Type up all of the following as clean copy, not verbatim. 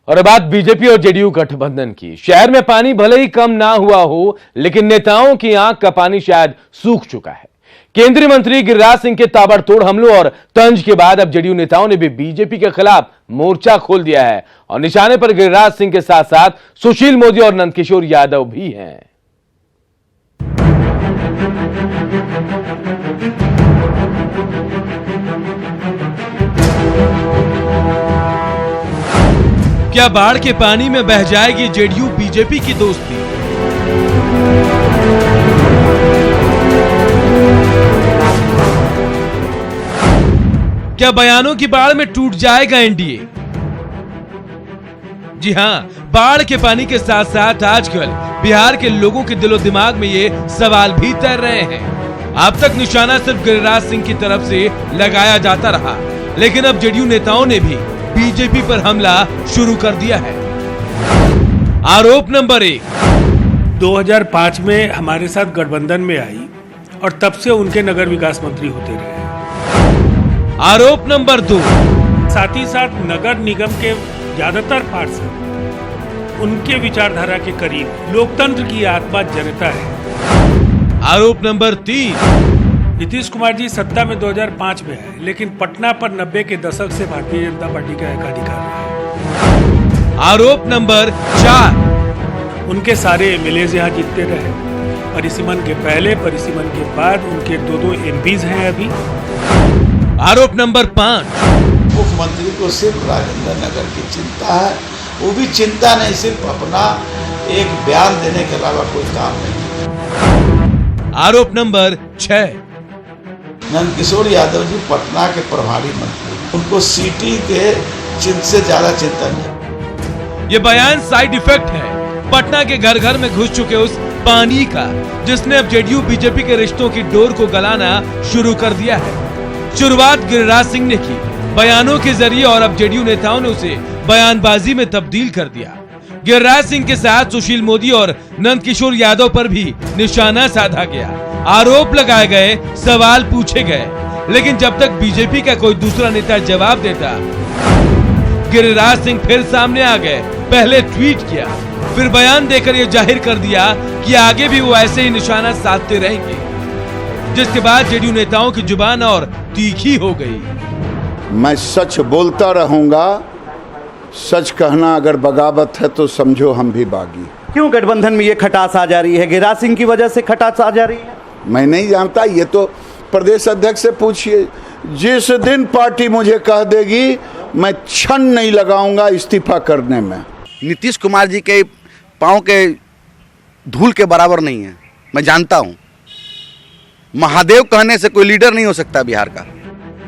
और अब बात बीजेपी और जेडीयू गठबंधन की। शहर में पानी भले ही कम ना हुआ हो, लेकिन नेताओं की आंख का पानी शायद सूख चुका है। केंद्रीय मंत्री गिरिराज सिंह के ताबड़तोड़ हमलों और तंज के बाद अब जेडीयू नेताओं ने भी बीजेपी के खिलाफ मोर्चा खोल दिया है और निशाने पर गिरिराज सिंह के साथ साथ सुशील मोदी और नंदकिशोर यादव भी हैं। क्या बाढ़ के पानी में बह जाएगी जेडीयू बीजेपी की दोस्ती? क्या बयानों की बाढ़ में टूट जाएगा एनडीए? जी हां, बाढ़ के पानी के साथ साथ आजकल बिहार के लोगों के दिलो दिमाग में ये सवाल भी तैर रहे हैं। अब तक निशाना सिर्फ गिरिराज सिंह की तरफ से लगाया जाता रहा, लेकिन अब जेडीयू नेताओं ने भी बीजेपी पर हमला शुरू कर दिया है। आरोप नंबर 1, 2005 में हमारे साथ गठबंधन में आई और तब से उनके नगर विकास मंत्री होते रहे। आरोप नंबर 2, साथ ही साथ नगर निगम के ज्यादातर पार्षद उनके विचारधारा के करीब लोकतंत्र की आत्मा जनता है। आरोप नंबर 3, नीतीश कुमार जी सत्ता में 2005 में है, लेकिन पटना पर 90 के दशक से भारतीय जनता पार्टी का एकाधिकार है। आरोप नंबर 4, उनके सारे एमएलए यहाँ जीतते रहे। परिसीमन के पहले, परिसीमन के बाद उनके 2 एमपीज हैं अभी। आरोप नंबर 5, मुख्यमंत्री को सिर्फ राजेंद्र नगर की चिंता है, वो भी चिंता नहीं, सिर्फ अपना एक बयान देने के अलावा कोई काम नहीं। आरोप नंबर 6, नंदकिशोर यादव जी पटना के प्रभारी मंत्री, उनको सिटी के से ज्यादा चिंता नहीं। ये बयान साइड इफेक्ट है पटना के घर घर में घुस चुके उस पानी का, जिसने अब जेडीयू बीजेपी के रिश्तों की डोर को गलाना शुरू कर दिया है। शुरुआत गिरिराज सिंह ने की बयानों के जरिए और अब जेडीयू नेताओं ने उसे बयानबाजी में तब्दील कर दिया। गिरिराज सिंह के साथ सुशील मोदी और नंदकिशोर यादव पर भी निशाना साधा गया। आरोप लगाए गए, सवाल पूछे गए, लेकिन जब तक बीजेपी का कोई दूसरा नेता जवाब देता, गिरिराज सिंह फिर सामने आ गए। पहले ट्वीट किया, फिर बयान देकर यह जाहिर कर दिया कि आगे भी वो ऐसे ही निशाना साधते रहेंगे, जिसके बाद जेडीयू नेताओं की जुबान और तीखी हो गई। मैं सच बोलता रहूंगा, सच कहना अगर बगावत है तो समझो हम भी बागी। क्यों गठबंधन में ये खटास आ जा रही है? गिरिराज सिंह की वजह से खटास आ जा रही है? मैं नहीं जानता, ये तो प्रदेश अध्यक्ष से पूछिए। जिस दिन पार्टी मुझे कह देगी, मैं क्षण नहीं लगाऊंगा इस्तीफा करने में। नीतीश कुमार जी के पांव के धूल के बराबर नहीं है, मैं जानता हूं। महादेव कहने से कोई लीडर नहीं हो सकता बिहार का।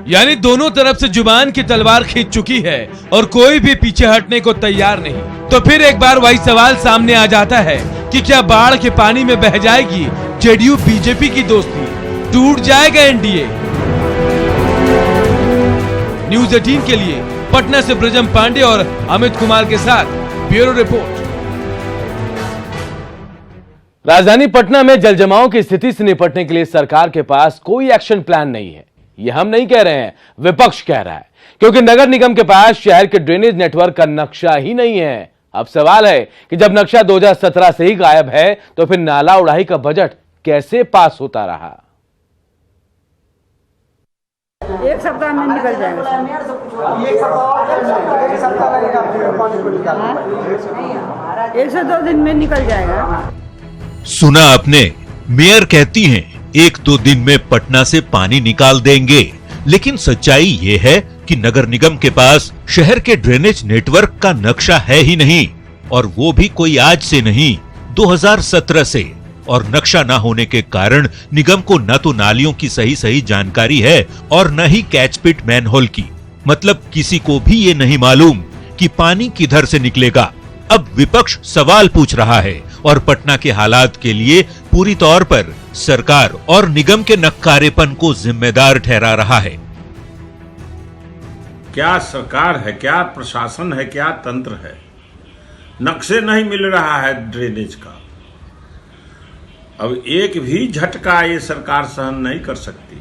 यानी दोनों तरफ से जुबान की तलवार खींच चुकी है और कोई भी पीछे हटने को तैयार नहीं। तो फिर एक बार वही सवाल सामने आ जाता है कि क्या बाढ़ के पानी में बह जाएगी जेडीयू बीजेपी की दोस्ती? टूट जाएगा एनडीए? न्यूज़ 18 के लिए पटना से ब्रजम पांडे और अमित कुमार के साथ ब्यूरो रिपोर्ट। राजधानी पटना में जलजमाव की स्थिति से निपटने के लिए सरकार के पास कोई एक्शन प्लान नहीं है। ये हम नहीं कह रहे हैं, विपक्ष कह रहा है, क्योंकि नगर निगम के पास शहर के ड्रेनेज नेटवर्क का नक्शा ही नहीं है। अब सवाल है कि जब नक्शा 2017 से ही गायब है, तो फिर नाला उड़ाही का बजट कैसे पास होता रहा? एक सप्ताह में निकल जाएगा। एक से 2 दिन में निकल जाएगा। सुना आपने, मेयर कहती हैं 1-2 दिन में पटना से पानी निकाल देंगे, लेकिन सच्चाई ये है कि नगर निगम के पास शहर के ड्रेनेज नेटवर्क का नक्शा है ही नहीं, और वो भी कोई आज से नहीं, 2017 से। और नक्शा ना होने के कारण निगम को न तो नालियों की सही जानकारी है और न ही कैचपिट मैनहोल की। मतलब किसी को भी ये नहीं मालूम कि पानी किधर से निकलेगा। अब विपक्ष सवाल पूछ रहा है और पटना के हालात के लिए पूरी तौर पर सरकार और निगम के नक्कारेपन को जिम्मेदार ठहरा रहा है। क्या सरकार है, क्या प्रशासन है, क्या तंत्र है? नक्शे नहीं मिल रहा है ड्रेनेज का। अब एक भी झटका ये सरकार सहन नहीं कर सकती।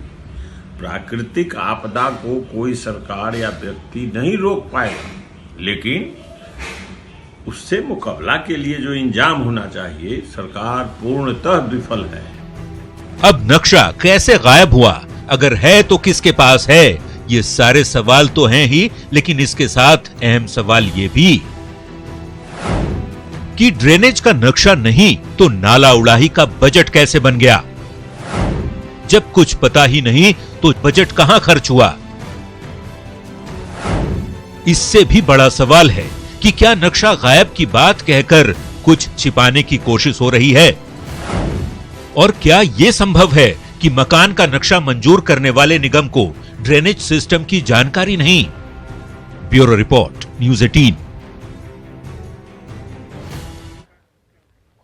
प्राकृतिक आपदा को कोई सरकार या व्यक्ति नहीं रोक पाएगा, लेकिन उससे मुकाबला के लिए जो इंतजाम होना चाहिए, सरकार पूर्णतः विफल है। अब नक्शा कैसे गायब हुआ, अगर है तो किसके पास है, ये सारे सवाल तो हैं ही, लेकिन इसके साथ अहम सवाल ये भी कि ड्रेनेज का नक्शा नहीं तो नाला उड़ाही का बजट कैसे बन गया। जब कुछ पता ही नहीं तो बजट कहां खर्च हुआ। इससे भी बड़ा सवाल है कि क्या नक्शा गायब की बात कहकर कुछ छिपाने की कोशिश हो रही है, और क्या यह संभव है कि मकान का नक्शा मंजूर करने वाले निगम को ड्रेनेज सिस्टम की जानकारी नहीं। Bureau report, news 18।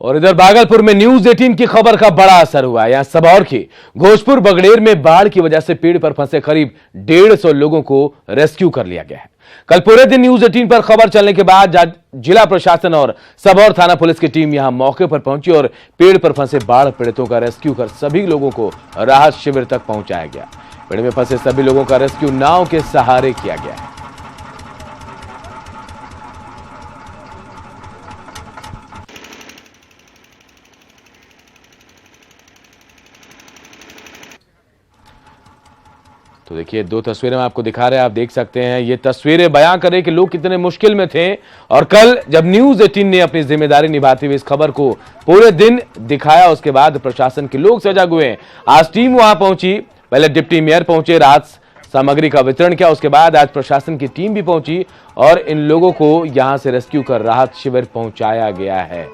और इधर भागलपुर में न्यूज़ 18 की खबर का बड़ा असर हुआ। यहां सबौर के घोषपुर बगड़ेर में बाढ़ की वजह से पेड़ पर फंसे करीब 150 लोगों को रेस्क्यू कर लिया गया है। कल पूरे दिन न्यूज़ 18 पर खबर चलने के बाद जिला प्रशासन और सबौर थाना पुलिस की टीम यहां मौके पर पहुंची और पेड़ पर फंसे बाढ़ पीड़ितों का रेस्क्यू कर सभी लोगों को राहत शिविर तक पहुंचाया गया। पेड़ में फंसे सभी लोगों का रेस्क्यू नाव के सहारे किया गया है। तो देखिए, दो तस्वीरें हम आपको दिखा रहे हैं, आप देख सकते हैं। ये तस्वीरें बयां करें कि लोग कितने मुश्किल में थे। और कल जब न्यूज़ 18 ने अपनी जिम्मेदारी निभाते हुए इस खबर को पूरे दिन दिखाया, उसके बाद प्रशासन के लोग सजग हुए। आज टीम वहां पहुंची, पहले डिप्टी मेयर पहुंचे, राहत सामग्री का वितरण किया, उसके बाद आज प्रशासन की टीम भी पहुंची और इन लोगों को यहां से रेस्क्यू कर राहत शिविर पहुंचाया गया है।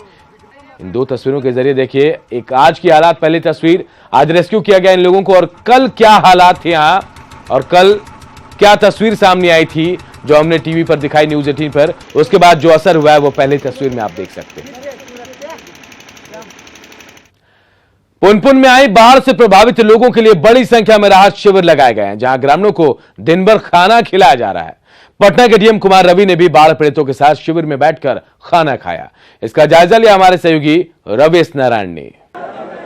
इन दो तस्वीरों के जरिए देखिए, एक आज की हालात, पहली तस्वीर, आज रेस्क्यू किया गया इन लोगों को, और कल क्या हालात थे यहां, और कल क्या तस्वीर सामने आई थी जो हमने टीवी पर दिखाई न्यूज़ 18 पर, उसके बाद जो असर हुआ है वो पहली तस्वीर में आप देख सकते हैं। पुनपुन में आई बाढ़ से प्रभावित लोगों के लिए बड़ी संख्या में राहत शिविर लगाए गए हैं, जहां ग्रामीणों को दिन भर खाना खिलाया जा रहा है। पटना के डीएम कुमार रवि ने भी बाढ़ पीड़ितों के साथ शिविर में बैठकर खाना खाया। इसका जायजा लिया हमारे सहयोगी रवेश नारायण ने।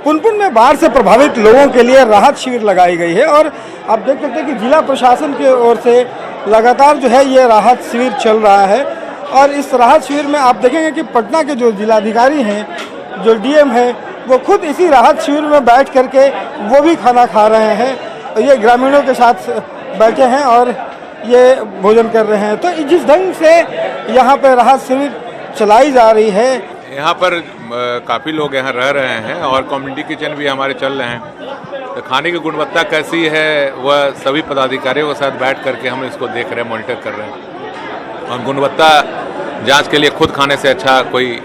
पुनपुन में बाढ़ से प्रभावित लोगों के लिए राहत शिविर लगाई गई है और आप देख सकते हैं कि जिला प्रशासन की ओर से लगातार जो है ये राहत शिविर चल रहा है। और इस राहत शिविर में आप देखेंगे कि पटना के जो जिलाधिकारी हैं, जो डीएम हैं, वो खुद इसी राहत शिविर में बैठ करके वो भी खाना खा रहे हैं। ये ग्रामीणों के साथ बैठे हैं और ये भोजन कर रहे हैं। तो जिस ढंग से यहाँ पे राहत शिविर चलाई जा रही है, यहाँ पर काफ़ी लोग यहाँ रह रहे हैं और कम्युनिटी किचन भी हमारे चल रहे हैं। तो खाने की गुणवत्ता कैसी है वह सभी पदाधिकारियों के साथ बैठ करके हम इसको देख रहे हैं, मॉनिटर कर रहे हैं। और गुणवत्ता जांच के लिए खुद खाने से अच्छा कोई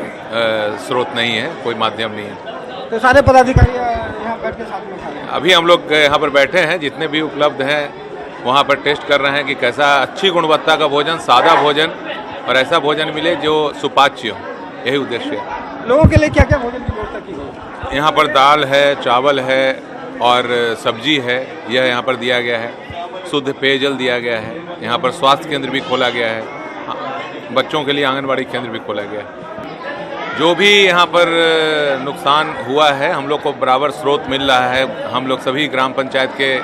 स्रोत नहीं है, कोई माध्यम नहीं है। तो सारे पदाधिकारी यहाँ बैठ के साथ में खा रहे हैं। अभी हम लोग यहाँ पर बैठे हैं, जितने भी उपलब्ध हैं वहाँ पर टेस्ट कर रहे हैं कि कैसा अच्छी गुणवत्ता का भोजन, सादा भोजन और ऐसा भोजन मिले जो सुपाच्य हो। यही उद्देश्य है। लोगों के लिए क्या क्या भोजन की व्यवस्था की गई? यहाँ पर दाल है, चावल है और सब्जी है, यह यहाँ पर दिया गया है। शुद्ध पेयजल दिया गया है। यहाँ पर स्वास्थ्य केंद्र भी खोला गया है। बच्चों के लिए आंगनबाड़ी केंद्र भी खोला गया है। जो भी यहाँ पर नुकसान हुआ है, हम लोग को बराबर स्रोत मिल रहा है। हम लोग सभी ग्राम पंचायत के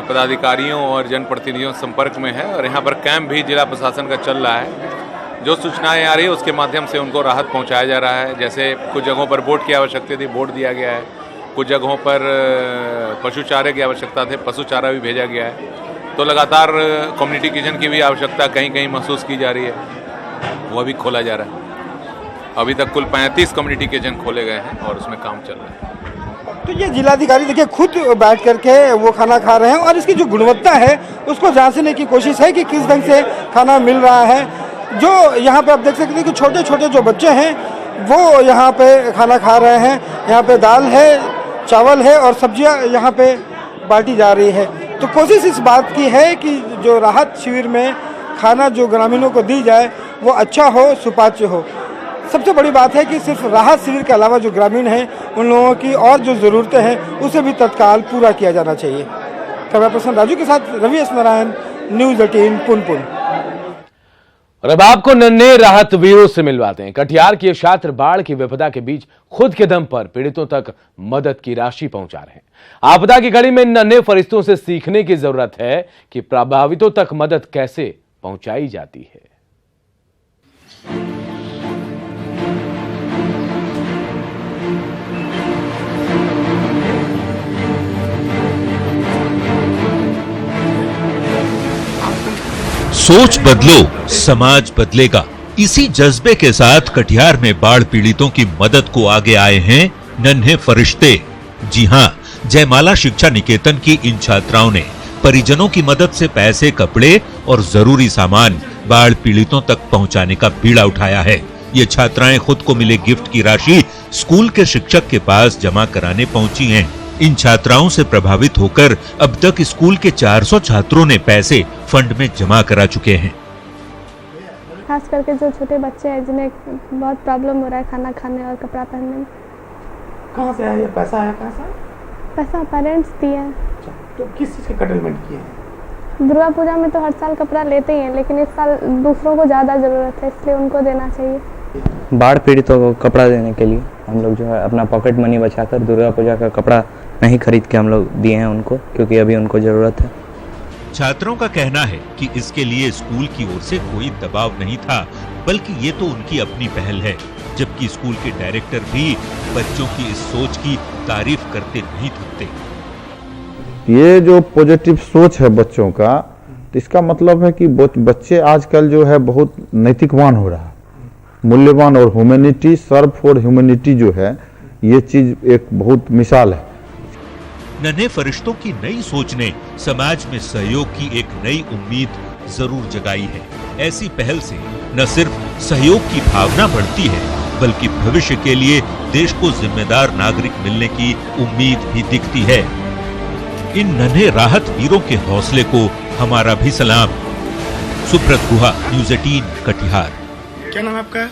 पदाधिकारियों और जनप्रतिनिधियों संपर्क में है और यहाँ पर कैंप भी जिला प्रशासन का चल रहा है। जो सूचनाएं आ रही है उसके माध्यम से उनको राहत पहुंचाया जा रहा है। जैसे कुछ जगहों पर बोट की आवश्यकता थी, बोट दिया गया है। कुछ जगहों पर पशु चारे की आवश्यकता थी, पशु चारा भी भेजा गया है। तो लगातार कम्युनिटी किचन की भी आवश्यकता कहीं कहीं महसूस की जा रही है, वह भी खोला जा रहा है। अभी तक कुल 35 कम्युनिटी किचन खोले गए हैं और उसमें काम चल रहा है। तो ये जिलाधिकारी देखिए खुद बैठ करके वो खाना खा रहे हैं और इसकी जो गुणवत्ता है उसको जांचने की कोशिश है कि किस ढंग से खाना मिल रहा है। जो यहाँ पे आप देख सकते हैं कि छोटे छोटे जो बच्चे हैं वो यहाँ पे खाना खा रहे हैं। यहाँ पे दाल है, चावल है और सब्जियाँ यहाँ पे बांटी जा रही है। तो कोशिश इस बात की है कि जो राहत शिविर में खाना जो ग्रामीणों को दी जाए वो अच्छा हो, सुपाच्य हो। सबसे बड़ी बात है कि सिर्फ राहत शिविर के अलावा जो ग्रामीण हैं उन लोगों की और जो ज़रूरतें हैं उसे भी तत्काल पूरा किया जाना चाहिए। कैमरा पर्सन राजू के साथ रवेश नारायण, न्यूज़ 18 पुनपुन। और अब आपको नन्हे राहत वीरों से मिलवाते हैं। कटिहार के छात्र बाढ़ की विपदा के बीच खुद के दम पर पीड़ितों तक मदद की राशि पहुंचा रहे हैं। आपदा की घड़ी में नन्हे फरिश्तों से सीखने की जरूरत है कि प्रभावितों तक मदद कैसे पहुंचाई जाती है। सोच बदलो, समाज बदलेगा। इसी जज्बे के साथ कटिहार में बाढ़ पीड़ितों की मदद को आगे आए हैं नन्हे फरिश्ते। जी हां, जयमाला शिक्षा निकेतन की इन छात्राओं ने परिजनों की मदद से पैसे, कपड़े और जरूरी सामान बाढ़ पीड़ितों तक पहुंचाने का बीड़ा उठाया है। ये छात्राएं खुद को मिले गिफ्ट की राशि स्कूल के शिक्षक के पास जमा कराने पहुंची हैं। इन छात्राओं से प्रभावित होकर अब तक स्कूल के 400 छात्रों ने पैसे फंड में जमा करा चुके हैं। खास करके जो छोटे बच्चे हैं जिन्हें बहुत प्रॉब्लम हो रहा है खाना खाने और कपड़ा पहनने में। कहाँ से आया ये पैसा? आया कहाँ से? पैसा पेरेंट्स दिए हैं। तो किस चीज़ के कटलमेंट किए हैं? दुर्गा पूजा में तो हर साल कपड़ा लेते ही हैं, लेकिन इस साल दूसरों को ज़्यादा ज़रूरत है, इसलिए उनको देना चाहिए। बाढ़ पीड़ितों को कपड़ा देने के लिए हम लोग जो है अपना पॉकेट मनी बचाकर दुर्गा पूजा का कपड़ा नहीं खरीद के हम लोग दिए हैं उनको, क्योंकि अभी उनको ज़रूरत है। छात्रों का कहना है कि इसके लिए स्कूल की ओर से कोई दबाव नहीं था, बल्कि ये तो उनकी अपनी पहल है। जबकि स्कूल के डायरेक्टर भी बच्चों की इस सोच की तारीफ करते नहीं थकते। ये जो पॉजिटिव सोच है बच्चों का, तो इसका मतलब है कि बच्चे आजकल जो है बहुत नैतिकवान हो रहा है, मूल्यवान, और ह्यूमैनिटी, सर्व फॉर ह्यूमैनिटी जो है, ये चीज एक बहुत मिसाल है। नन्हे फरिश्तों की नई सोच ने समाज में सहयोग की एक नई उम्मीद जरूर जगाई है। ऐसी पहल से न सिर्फ सहयोग की भावना बढ़ती है, बल्कि भविष्य के लिए देश को जिम्मेदार नागरिक मिलने की उम्मीद भी दिखती है। इन नन्हे राहत वीरों के हौसले को हमारा भी सलाम। सुब्रत गुहा, न्यूज़ 18 कटिहार। क्या नाम है आपका?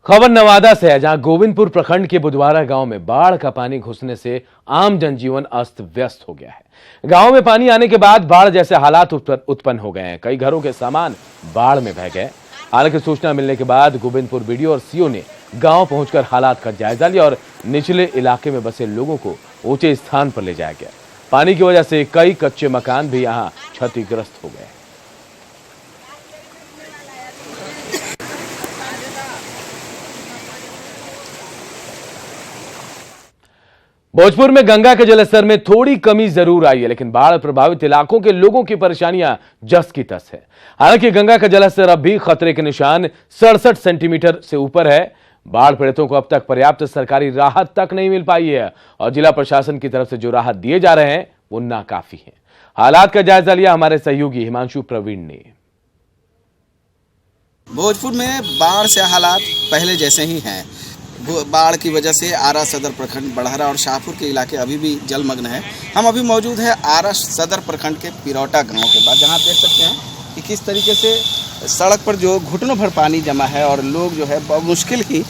खबर नवादा से है, जहां गोविंदपुर प्रखंड के बुधवारा गांव में बाढ़ का पानी घुसने से आम जनजीवन अस्त व्यस्त हो गया है। गांव में पानी आने के बाद बाढ़ जैसे हालात उत्पन्न हो गए हैं। कई घरों के सामान बाढ़ में बह गए। हालांकि सूचना मिलने के बाद गोविंदपुर बीडीओ और सीओ ने गांव पहुंचकर हालात का जायजा लिया और निचले इलाके में बसे लोगों को ऊंचे स्थान पर ले जाया गया। पानी की वजह से कई कच्चे मकान भी यहां क्षतिग्रस्त हो गए। भोजपुर में गंगा के जलस्तर में थोड़ी कमी जरूर आई है, लेकिन बाढ़ प्रभावित इलाकों के लोगों की परेशानियां जस की तस है। हालांकि गंगा का जलस्तर अब भी खतरे के निशान 67 सेंटीमीटर से ऊपर है। बाढ़ पीड़ितों को अब तक पर्याप्त सरकारी राहत तक नहीं मिल पाई है और जिला प्रशासन की तरफ से जो राहत दिए जा रहे हैं वो नाकाफी है। हालात का जायजा लिया हमारे सहयोगी हिमांशु प्रवीण ने। भोजपुर में बाढ़ से हालात पहले जैसे ही हैं। बाढ़ की वजह से आरा सदर प्रखंड, बड़हरा और शाहपुर के इलाके अभी भी जलमग्न हैं। हम अभी मौजूद हैं आरा सदर प्रखंड के पिरौटा गांव के पास, जहां आप देख सकते हैं कि किस तरीके से सड़क पर जो घुटनों भर पानी जमा है और लोग जो है बहुत मुश्किल ही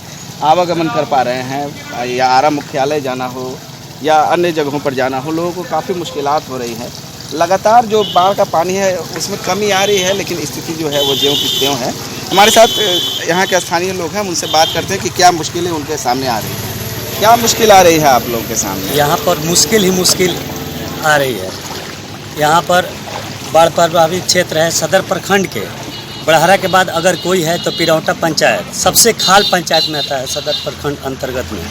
आवागमन कर पा रहे हैं। या आरा मुख्यालय जाना हो या अन्य जगहों पर जाना हो, लोगों को काफ़ी मुश्किलात हो रही है। लगातार जो बाढ़ का पानी है उसमें कमी आ रही है, लेकिन स्थिति जो है वो ज्यों की त्यों है। हमारे साथ यहाँ के स्थानीय लोग हैं, उनसे बात करते हैं कि क्या मुश्किलें उनके सामने आ रही हैं। क्या मुश्किल आ रही है आप लोगों के सामने? यहाँ पर मुश्किल ही मुश्किल आ रही है। यहाँ पर बाढ़ प्रभावित क्षेत्र है सदर प्रखंड के। बड़हरा के बाद अगर कोई है तो पिरौटा पंचायत सबसे खाल पंचायत में आता है सदर प्रखंड अंतर्गत में।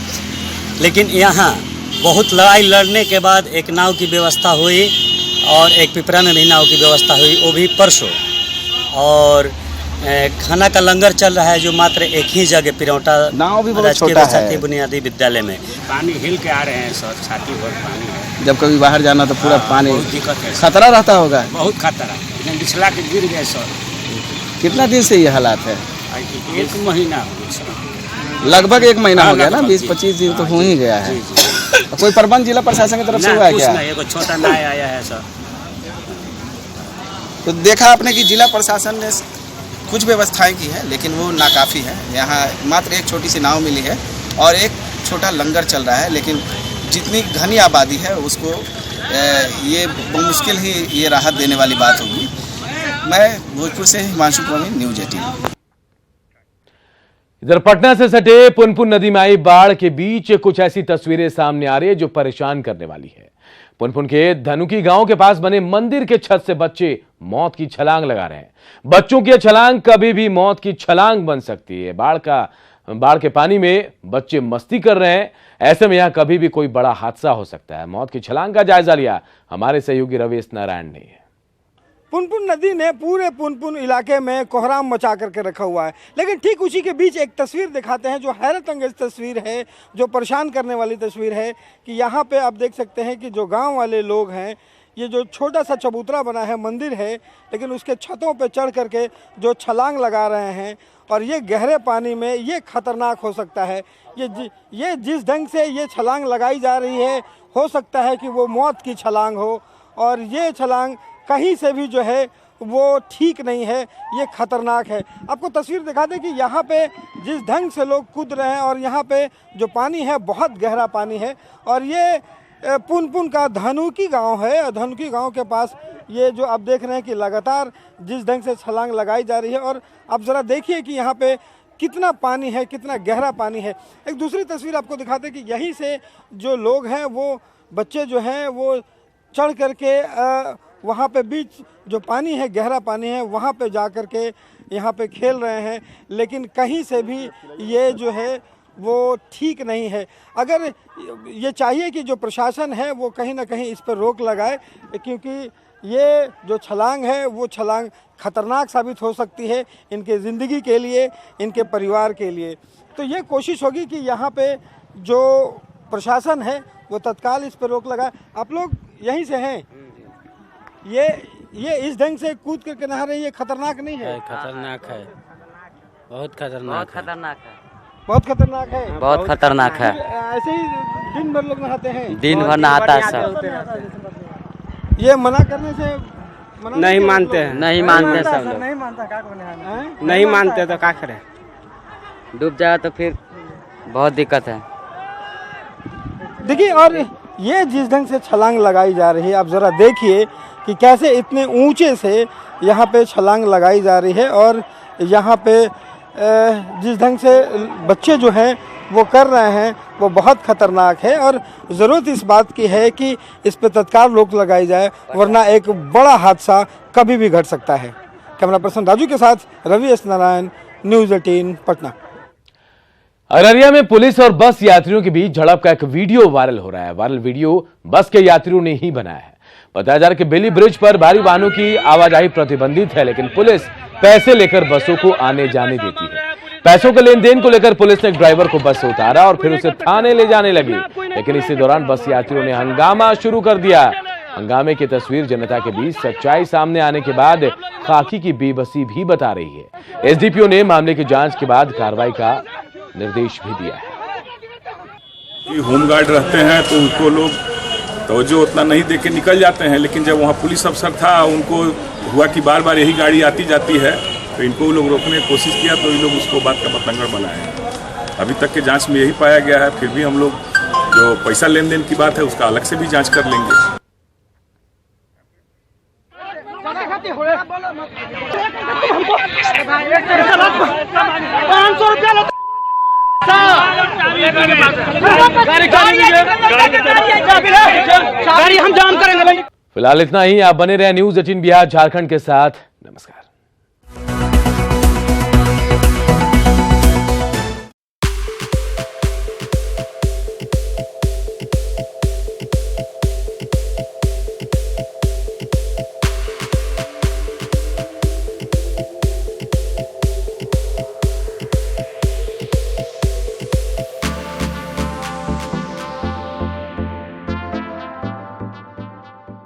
लेकिन यहाँ बहुत लड़ाई लड़ने के बाद एक नाव की व्यवस्था हुई और एक पिपरा में भी नाव की व्यवस्था हुई, वो भी परसों। और खाना का लंगर चल रहा है जो मात्र एक ही जगह पिरौटा नाव भी बहुत छोटा है बुनियादी विद्यालय में। पानी हिल के आ रहे हैं सर, छाती भर पानी है। जब कभी बाहर जाना तो पूरा पानी, बहुत दिक्कत है, खतरा रहता होगा। बहुत खतरा, बिछला के गिर गए सर। कितना दिन से ये हालात है? 1 महीना हो गया सर। लगभग 1 महीना हो गया ना, 20-25 दिन तो हो ही गया है। कोई प्रबंध जिला प्रशासन की तरफ से हुआ है क्या? एगो छोटा नाव आया है सर। तो देखा आपने कि जिला प्रशासन ने कुछ व्यवस्थाएं की है, लेकिन वो नाकाफ़ी है। यहाँ मात्र एक छोटी सी नाव मिली है और एक छोटा लंगर चल रहा है, लेकिन जितनी घनी आबादी है उसको ये मुश्किल ही ये राहत देने वाली बात होगी। मैं भोजपुर से हिमांशु प्रवीण, न्यूज़ 18। इधर पटना से सटे पुनपुन नदी में आई बाढ़ के बीच कुछ ऐसी तस्वीरें सामने आ रही है जो परेशान करने वाली है। पुनपुन के धनुकी गांव के पास बने मंदिर के छत से बच्चे मौत की छलांग लगा रहे हैं। बच्चों की छलांग कभी भी मौत की छलांग बन सकती है। बाढ़ के पानी में बच्चे मस्ती कर रहे हैं, ऐसे में यहां कभी भी कोई बड़ा हादसा हो सकता है। मौत की छलांग का जायजा लिया हमारे सहयोगी रवीश नारायण ने। पुनपुन नदी ने पूरे पुनपुन इलाके में कोहराम मचा करके रखा हुआ है। लेकिन ठीक उसी के बीच एक तस्वीर दिखाते हैं जो हैरत अंगेज तस्वीर है, जो परेशान करने वाली तस्वीर है कि यहाँ पे आप देख सकते हैं कि जो गांव वाले लोग हैं, ये जो छोटा सा चबूतरा बना है, मंदिर है, लेकिन उसके छतों पे चढ़ करके जो छलांग लगा रहे हैं और ये गहरे पानी में ये खतरनाक हो सकता है। ये जिस ढंग से ये छलांग लगाई जा रही है, हो सकता है कि वो मौत की छलांग हो और ये छलांग कहीं से भी जो है वो ठीक नहीं है, ये खतरनाक है। आपको तस्वीर दिखा दें कि यहाँ पे जिस ढंग से लोग कूद रहे हैं और यहाँ पे जो पानी है बहुत गहरा पानी है और ये पुनपुन का धनुकी गांव है। धनुकी गांव के पास ये जो आप देख रहे हैं कि लगातार जिस ढंग से छलांग लगाई जा रही है और आप ज़रा देखिए कि यहाँ पे कितना पानी है, कितना गहरा पानी है। एक दूसरी तस्वीर आपको दिखाते हैं कि यहीं से जो लोग हैं, वो बच्चे जो हैं वो चढ़ करके वहाँ पे बीच जो पानी है, गहरा पानी है, वहाँ पे जा कर के यहाँ पे खेल रहे हैं। लेकिन कहीं से भी ये जो है वो ठीक नहीं है। अगर ये चाहिए कि जो प्रशासन है वो कहीं ना कहीं इस पर रोक लगाए, क्योंकि ये जो छलांग है वो छलांग खतरनाक साबित हो सकती है इनके ज़िंदगी के लिए, इनके परिवार के लिए। तो ये कोशिश होगी कि यहाँ पे जो प्रशासन है वो तत्काल इस पर रोक लगाए। आप लोग यहीं से हैं, ये इस ढंग से कूद करके नहा रही है, खतरनाक नहीं है? खतरनाक है, बहुत खतरनाक है, बहुत खतरनाक है, बहुत खतरनाक है। ऐसे ही दिन भर लोग नहाते हैं, दिन भर नहाता है सब। ये मना करने से नहीं मानते हैं, नहीं मानते सब लोग, नहीं मानता, क्या करें? नहीं मानते तो क्या करें? डूब जाए तो फिर बहुत दिक्कत है। देखिए, और ये जिस ढंग से छलांग लगाई जा रही है, आप ज़रा देखिए कि कैसे इतने ऊंचे से यहाँ पे छलांग लगाई जा रही है और यहाँ पे जिस ढंग से बच्चे जो हैं वो कर रहे हैं वो बहुत ख़तरनाक है और ज़रूरत इस बात की है कि इस पर तत्काल रोक लगाई जाए, वरना एक बड़ा हादसा कभी भी घट सकता है। कैमरा पर्सन राजू के साथ रवि एस नारायण, न्यूज़ 18 पटना। अररिया में पुलिस और बस यात्रियों के बीच झड़प का एक वीडियो वायरल हो रहा है। वायरल वीडियो बस के यात्रियों ने ही बनाया है। बताया जा रहा है कि बेली ब्रिज पर भारी वाहनों की आवाजाही प्रतिबंधित है, लेकिन पुलिस पैसे लेकर बसों को आने जाने देती है। पैसों के लेन देन को लेकर पुलिस ने एक ड्राइवर को बस से उतारा और फिर उसे थाने ले जाने लगी, लेकिन इसी दौरान बस यात्रियों ने हंगामा शुरू कर दिया। हंगामे की तस्वीर जनता के बीच सच्चाई सामने आने के बाद खाकी की बेबसी भी बता रही है। एसडीपीओ ने मामले की जांच के बाद कार्रवाई का निर्देश भी दिया है। होमगार्ड रहते हैं तो उनको लोग तवज्जो उतना नहीं दे के निकल जाते हैं, लेकिन जब वहाँ पुलिस अफसर था, उनको हुआ कि बार बार यही गाड़ी आती जाती है, तो इनको लोग रोकने की कोशिश किया तो ये लोग उसको बात का बतंगड़ बनाए। अभी तक के जांच में यही पाया गया है। फिर भी हम लोग जो पैसा लेन देन की बात है उसका अलग से भी जांच कर लेंगे। फिलहाल इतना ही। आप बने रहे न्यूज़ 18 बिहार झारखंड के साथ।